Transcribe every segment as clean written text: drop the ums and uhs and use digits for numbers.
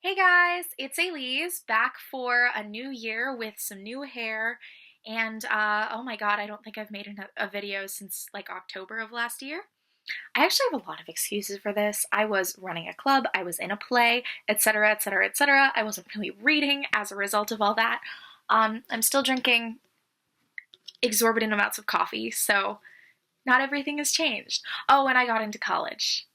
Hey guys, it's Elise back for a new year with some new hair. And oh my god, I don't think I've made a video since like October of last year. I actually have a lot of excuses for this. I was running a club, I was in a play, etc., etc., etc. I wasn't really reading as a result of all that. I'm still drinking exorbitant amounts of coffee, so not everything has changed. Oh, and I got into college.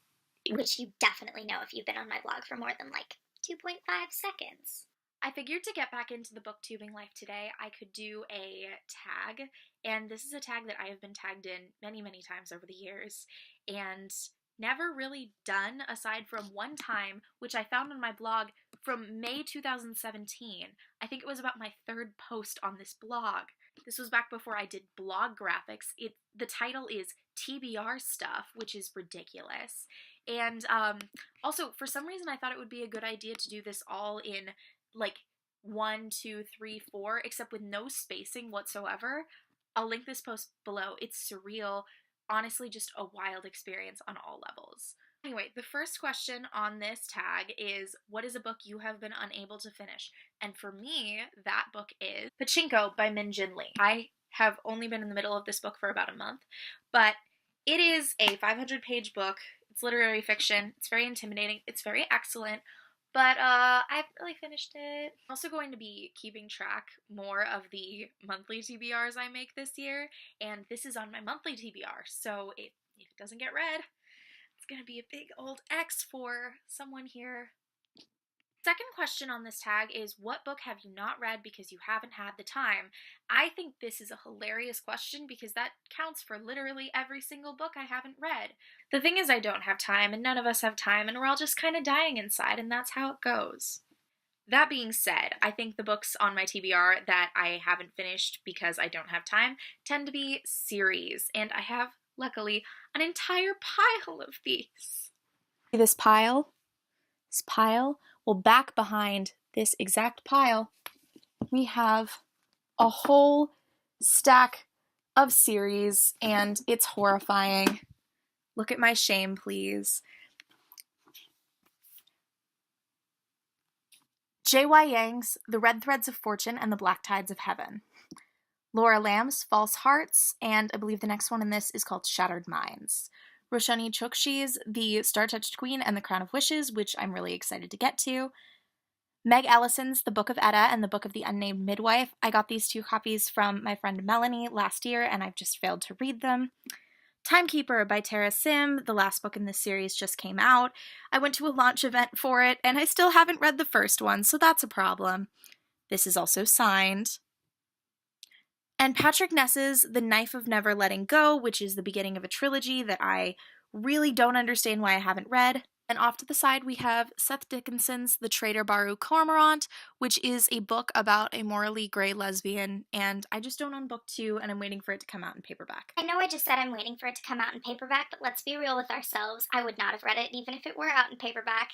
Which you definitely know if you've been on my blog for more than like 2.5 seconds. I figured to get back into the booktubing life today, I could do a tag, and this is a tag that I have been tagged in many, many times over the years, and never really done aside from one time, which I found on my blog from May 2017. I think it was about my third post on this blog. This was back before I did blog graphics. The title is TBR stuff, which is ridiculous. And also, for some reason, I thought it would be a good idea to do this all in like 1, 2, 3, 4, except with no spacing whatsoever. I'll link this post below. It's surreal. Honestly, just a wild experience on all levels. Anyway, the first question on this tag is, what is a book you have been unable to finish? And for me, that book is Pachinko by Min Jin Lee. I have only been in the middle of this book for about a month, but it is a 500-page book. It's literary fiction. It's very intimidating. It's very excellent. But I haven't really finished it. I'm also going to be keeping track more of the monthly TBRs I make this year, and this is on my monthly TBR, so if it doesn't get read, it's going to be a big old X for someone here. Second question on this tag is, what book have you not read because you haven't had the time? I think this is a hilarious question because that counts for literally every single book I haven't read. The thing is, I don't have time, and none of us have time, and we're all just kind of dying inside, and that's how it goes. That being said, I think the books on my TBR that I haven't finished because I don't have time tend to be series, and I have, luckily, an entire pile of these. See this pile? This pile? Well, back behind this exact pile, we have a whole stack of series, and it's horrifying. Look at my shame, please. J.Y. Yang's The Red Threads of Fortune and the Black Tides of Heaven. Laura Lamb's False Hearts, and I believe the next one in this is called Shattered Minds. Roshani Chokshi's The Star-Touched Queen and the Crown of Wishes, which I'm really excited to get to. Meg Ellison's The Book of Edda and The Book of the Unnamed Midwife. I got these two copies from my friend Melanie last year, and I've just failed to read them. Timekeeper by Tara Sim, the last book in this series, just came out. I went to a launch event for it, and I still haven't read the first one, so that's a problem. This is also signed. And Patrick Ness's The Knife of Never Letting Go, which is the beginning of a trilogy that I really don't understand why I haven't read. And off to the side, we have Seth Dickinson's The Traitor Baru Cormorant, which is a book about a morally gray lesbian, and I just don't own book 2, and I'm waiting for it to come out in paperback. I know I just said I'm waiting for it to come out in paperback, but let's be real with ourselves. I would not have read it even if it were out in paperback.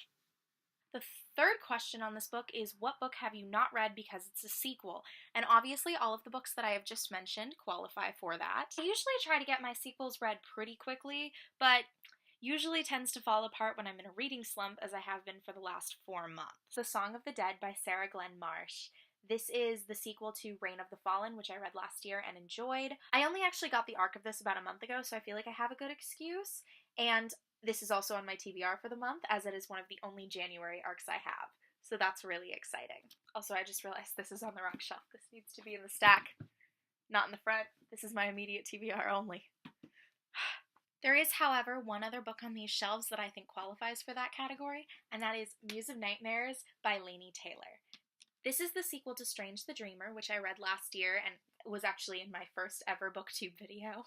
The third question on this book is, what book have you not read because it's a sequel? And obviously all of the books that I have just mentioned qualify for that. I usually try to get my sequels read pretty quickly, but usually tends to fall apart when I'm in a reading slump, as I have been for the last 4 months. The Song of the Dead by Sarah Glenn Marsh. This is the sequel to Reign of the Fallen, which I read last year and enjoyed. I only actually got the arc of this about a month ago, so I feel like I have a good excuse. And this is also on my TBR for the month, as it is one of the only January arcs I have. So that's really exciting. Also, I just realized this is on the wrong shelf. This needs to be in the stack, not in the front. This is my immediate TBR only. There is, however, one other book on these shelves that I think qualifies for that category, and that is Muse of Nightmares by Laini Taylor. This is the sequel to Strange the Dreamer, which I read last year and was actually in my first ever booktube video.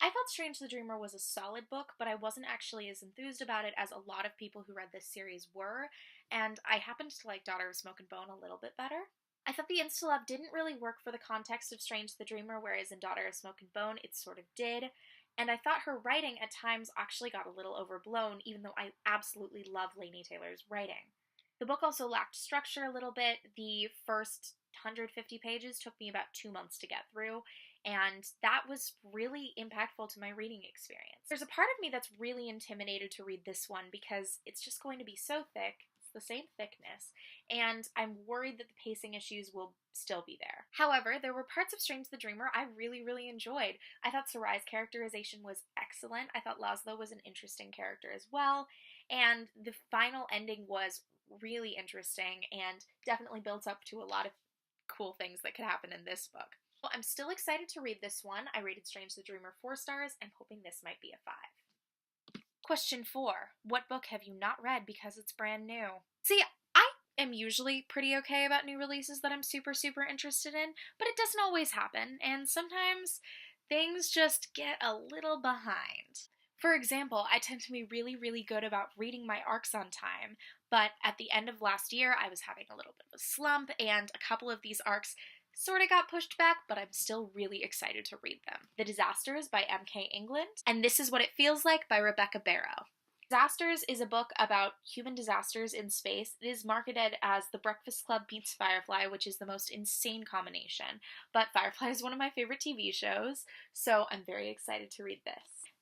I thought Strange the Dreamer was a solid book, but I wasn't actually as enthused about it as a lot of people who read this series were, and I happened to like Daughter of Smoke and Bone a little bit better. I thought the insta-love didn't really work for the context of Strange the Dreamer, whereas in Daughter of Smoke and Bone it sort of did, and I thought her writing at times actually got a little overblown, even though I absolutely love Laini Taylor's writing. The book also lacked structure a little bit. The first 150 pages took me about 2 months to get through, and that was really impactful to my reading experience. There's a part of me that's really intimidated to read this one because it's just going to be so thick. the same thickness, and I'm worried that the pacing issues will still be there. However, there were parts of Strange the Dreamer I really enjoyed. I thought Sarai's characterization was excellent. I thought Laszlo was an interesting character as well, and the final ending was really interesting and definitely built up to a lot of cool things that could happen in this book. Well, I'm still excited to read this one. I rated Strange the Dreamer 4 stars. I'm hoping this might be a 5. Question 4. What book have you not read because it's brand new? See, I am usually pretty okay about new releases that I'm super interested in, but it doesn't always happen, and sometimes things just get a little behind. For example, I tend to be really good about reading my arcs on time, but at the end of last year, I was having a little bit of a slump, and a couple of these arcs sort of got pushed back, but I'm still really excited to read them. The Disasters by M.K. England, and This Is What It Feels Like by Rebecca Barrow. Disasters is a book about human disasters in space. It is marketed as The Breakfast Club meets Firefly, which is the most insane combination, but Firefly is one of my favorite TV shows, so I'm very excited to read this.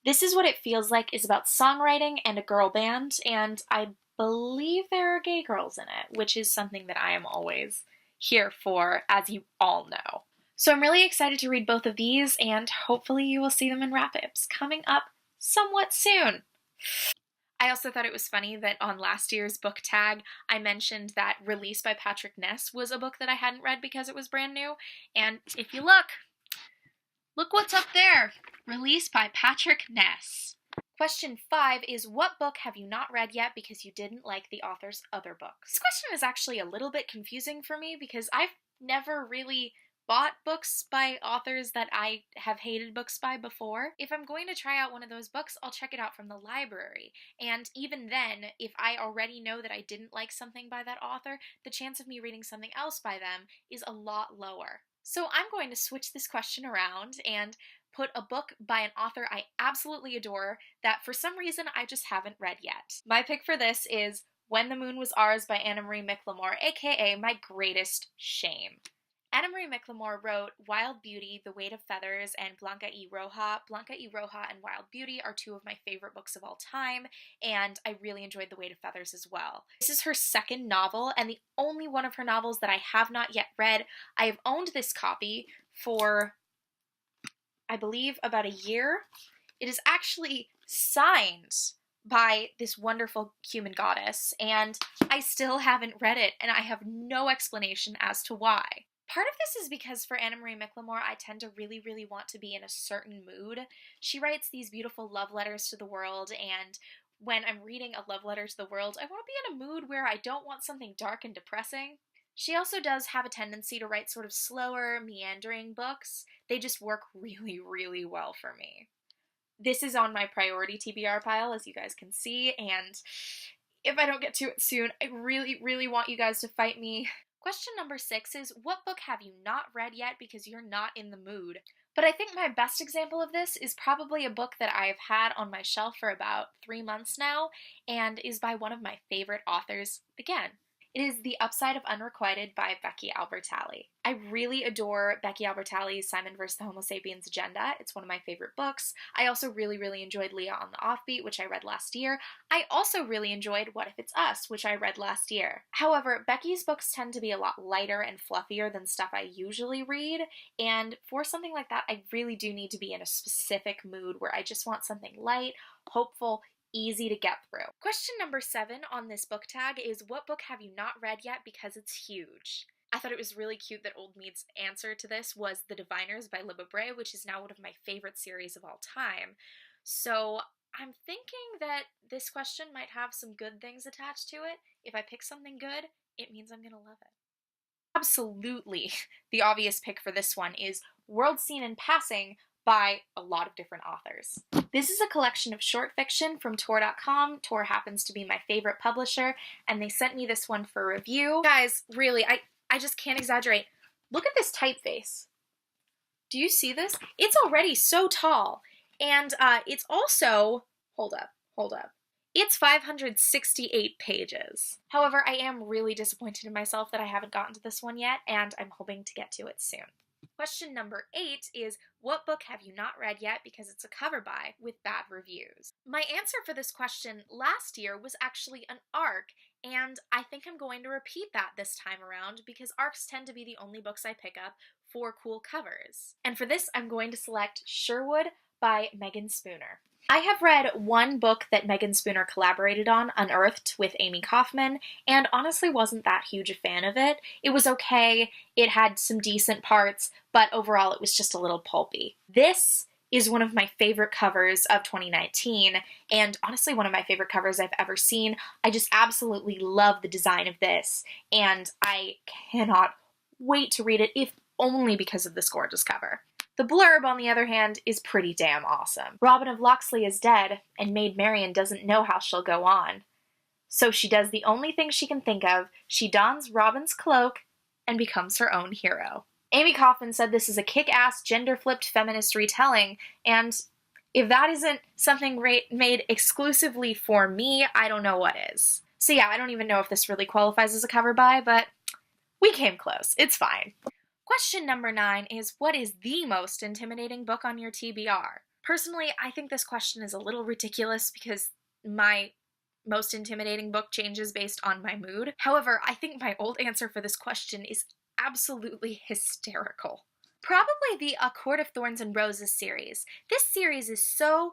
This Is What It Feels Like is about songwriting and a girl band, and I believe there are gay girls in it, which is something that I am always here for, as you all know. So I'm really excited to read both of these, and hopefully you will see them in wrap-ups coming up somewhat soon. I also thought it was funny that on last year's book tag, I mentioned that Release by Patrick Ness was a book that I hadn't read because it was brand new, and if you look what's up there! Release by Patrick Ness. Question 5 is, what book have you not read yet because you didn't like the author's other books? This question is actually a little bit confusing for me because I've never really bought books by authors that I have hated books by before. If I'm going to try out one of those books, I'll check it out from the library. And even then, if I already know that I didn't like something by that author, the chance of me reading something else by them is a lot lower. So I'm going to switch this question around and put a book by an author I absolutely adore that for some reason I just haven't read yet. My pick for this is When the Moon Was Ours by Anna Marie McLemore, aka My Greatest Shame. Anna Marie McLemore wrote Wild Beauty, The Weight of Feathers, and Blanca y Roja. Blanca y Roja and Wild Beauty are two of my favorite books of all time, and I really enjoyed The Weight of Feathers as well. This is her second novel, and the only one of her novels that I have not yet read. I have owned this copy for, I believe, about a year. It is actually signed by this wonderful human goddess, and I still haven't read it, and I have no explanation as to why. Part of this is because for Anna Marie McLemore, I tend to really want to be in a certain mood. She writes these beautiful love letters to the world, and when I'm reading a love letter to the world, I want to be in a mood where I don't want something dark and depressing. She also does have a tendency to write sort of slower, meandering books. They just work really well for me. This is on my priority TBR pile, as you guys can see, and if I don't get to it soon, I really want you guys to fight me. Question number 6 is, what book have you not read yet because you're not in the mood? But I think my best example of this is probably a book that I've had on my shelf for about 3 months now, and is by one of my favorite authors again. It is The Upside of Unrequited by Becky Albertalli. I really adore Becky Albertalli's Simon vs. the Homo Sapiens Agenda. It's one of my favorite books. I also really enjoyed Leah on the Offbeat, which I read last year. I also really enjoyed What If It's Us, which I read last year. However, Becky's books tend to be a lot lighter and fluffier than stuff I usually read, and for something like that, I really do need to be in a specific mood where I just want something light, hopeful, easy to get through. Question number 7 on this book tag is, what book have you not read yet because it's huge? I thought it was really cute that Old Mead's answer to this was The Diviners by Libba Bray, which is now one of my favorite series of all time. So I'm thinking that this question might have some good things attached to it. If I pick something good, it means I'm gonna love it. Absolutely, the obvious pick for this one is World Seen in Passing by a lot of different authors. This is a collection of short fiction from Tor.com. Tor happens to be my favorite publisher, and they sent me this one for review. Guys, really, I just can't exaggerate. Look at this typeface. Do you see this? It's already so tall, and it's also, hold up. It's 568 pages. However, I am really disappointed in myself that I haven't gotten to this one yet, and I'm hoping to get to it soon. Question number 8 is, what book have you not read yet because it's a cover by with bad reviews? My answer for this question last year was actually an arc, And I think I'm going to repeat that this time around because ARCs tend to be the only books I pick up for cool covers. And for this, I'm going to select Sherwood by Megan Spooner. I have read one book that Megan Spooner collaborated on, Unearthed, with Amy Kaufman, and honestly wasn't that huge a fan of it. It was okay, it had some decent parts, but overall it was just a little pulpy. This is one of my favorite covers of 2019, and honestly one of my favorite covers I've ever seen. I just absolutely love the design of this, and I cannot wait to read it, if only because of this gorgeous cover. The blurb, on the other hand, is pretty damn awesome. Robin of Locksley is dead, and Maid Marian doesn't know how she'll go on. So she does the only thing she can think of. She dons Robin's cloak and becomes her own hero. Amy Kaufman said this is a kick-ass, gender-flipped feminist retelling, and if that isn't something made exclusively for me, I don't know what is. So yeah, I don't even know if this really qualifies as a cover buy, but we came close. It's fine. Question number 9 is, what is the most intimidating book on your TBR? Personally, I think this question is a little ridiculous because my most intimidating book changes based on my mood. However, I think my old answer for this question is absolutely hysterical. Probably the A Court of Thorns and Roses series. This series is so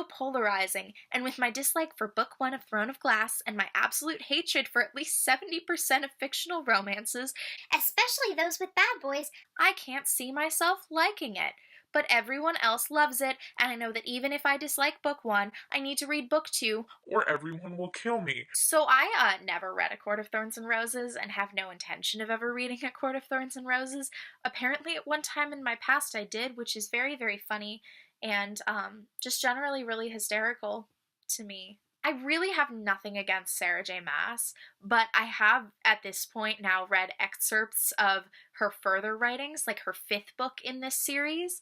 polarizing, and with my dislike for Book 1 of Throne of Glass and my absolute hatred for at least 70% of fictional romances, Especially those with bad boys, I can't see myself liking it. But everyone else loves it, and I know that even if I dislike Book 1, I need to read Book 2, or everyone will kill me. So I never read A Court of Thorns and Roses, and have no intention of ever reading A Court of Thorns and Roses. Apparently at one time in my past I did, which is very, very funny, and just generally really hysterical to me. I really have nothing against Sarah J. Maas, but I have at this point now read excerpts of her further writings, like her 5th book in this series,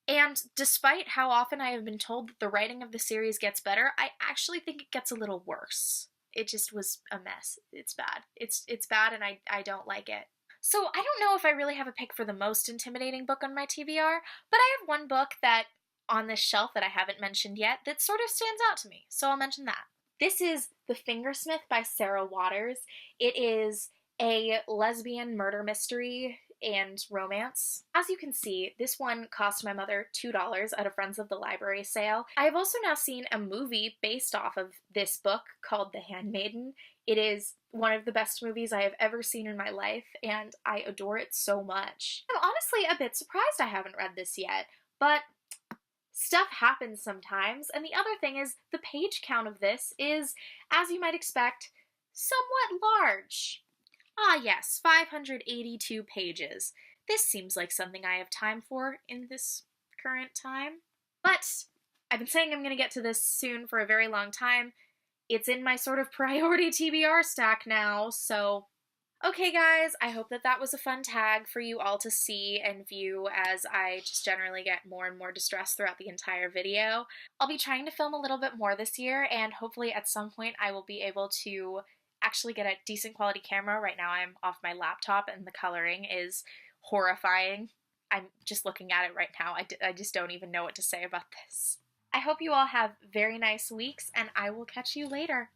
and despite how often I have been told that the writing of the series gets better, I actually think it gets a little worse. It just was a mess. It's bad. It's bad, and I don't like it. So I don't know if I really have a pick for the most intimidating book on my TBR, but I have one book that on this shelf that I haven't mentioned yet that sort of stands out to me, so I'll mention that. This is The Fingersmith by Sarah Waters. It is a lesbian murder mystery and romance. As you can see, this one cost my mother $2 at a Friends of the Library sale. I have also now seen a movie based off of this book called The Handmaiden. It is one of the best movies I have ever seen in my life, and I adore it so much. I'm honestly a bit surprised I haven't read this yet, but stuff happens sometimes, and the other thing is the page count of this is, as you might expect, somewhat large. Ah yes, 582 pages. This seems like something I have time for in this current time. But I've been saying I'm going to get to this soon for a very long time. It's in my sort of priority TBR stack now, so okay guys, I hope that that was a fun tag for you all to see and view as I just generally get more and more distressed throughout the entire video. I'll be trying to film a little bit more this year, and hopefully at some point I will be able to actually get a decent quality camera. Right now I'm off my laptop and the coloring is horrifying. I'm just looking at it right now. I just don't even know what to say about this. I hope you all have very nice weeks, and I will catch you later.